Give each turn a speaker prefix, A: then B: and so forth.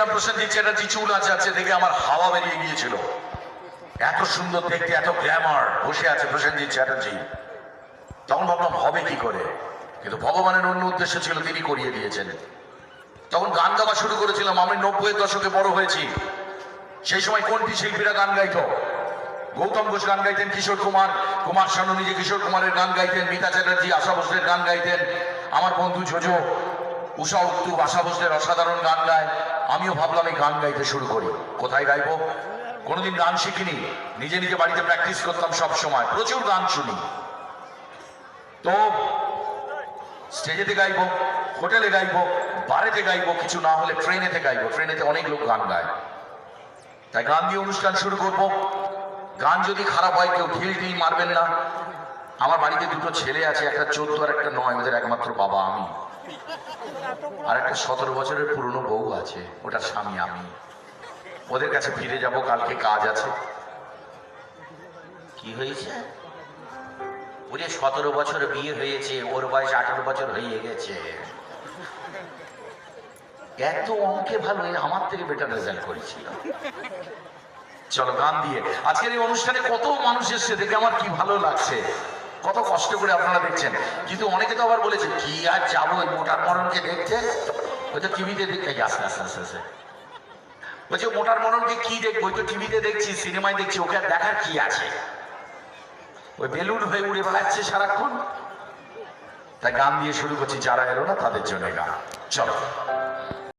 A: দেখছিলাম প্রসেনজিৎ চ্যাটার্জি চুল আছে দেখে আমার হাওয়া বেরিয়ে গিয়েছিল। এত সুন্দর দেখতে, এত গ্ল্যামার, বসে আছে প্রসেনজিৎ চ্যাটার্জি। তখন ভাবলাম হবে কি করে, কিন্তু ভগবানের অন্য উদ্দেশ্য ছিল, তিনি করিয়ে দিয়েছেন। তখন গান গাওয়া শুরু করেছিলাম। আমি 90-এর দশকে বড় হয়েছি। সেই সময় কোনটি শিল্পীরা গান গাইত? গৌতম ঘোষ গান গাইতেন, কিশোর কুমার, কুমার শানু নিজে কিশোর কুমারের গান গাইতেন, মিতা চ্যাটার্জি, আশা ভোসলের গান গাইতেন, আমার বন্ধু জোজো, উষা উত্তুপ, আশা ভোসলের অসাধারণ গান গায়। আমিও ভাবলাম এই গান গাইতে শুরু করি। কোথায় গাইবো? কোনোদিন গান শিখিনি, নিজে নিজে বাড়িতে প্র্যাকটিস করতাম সব সময়, প্রচুর গান শুনি। তো স্টেজেতে গাইবো, হোটেলে গাইবো, বারেতে গাইবো, কিছু না হলে ট্রেনেতে গাইবো। ট্রেনেতে অনেক লোক গান গায়, তাই গান দিয়ে অনুষ্ঠান শুরু করবো। গান যদি খারাপ হয় কেউ ঢিল মারবেন না। আমার বাড়িতে দুটো ছেলে আছে, একটা 14 আর একটা 9, ওদের একমাত্র বাবা আমি। আর একটা 17 বছরের পুরনো বউ আছে, ওটার স্বামী আমি। ওদের কাছে ফিরে যাব, কালকে কাজ আছে। কি হয়েছে? ওরে 17 বছর বিয়ে হয়েছে, ওর বয়স 18 বছর হয়ে গেছে। এত অঙ্কে ভালো, আমার থেকে বেটার রেজাল্ট করেছিল। চলো গান দিয়ে আজকের এই অনুষ্ঠানে কত মানুষ এসছে, দেখে আমার কি ভালো লাগছে। কত কষ্ট করে আপনারা দেখছেন। কিন্তু অনেকে তো আবার বলেছে কি আর যাবো ওই মোটার মরণকে দেখতে, ওই তো টিভিতে দেখতে। আস্তে আস্তে আস্তে আস্তে বলছে মোটার মরণকে কি দেখবো, ওই তো টিভিতে দেখছি, সিনেমায় দেখছি, ওকে আর দেখার কি আছে? ওই বেলুন হয়ে উড়ে বেড়াচ্ছে সারাক্ষণ। তাই গান দিয়ে শুরু করছি, যারা এলো না তাদের জন্য গান। চলো।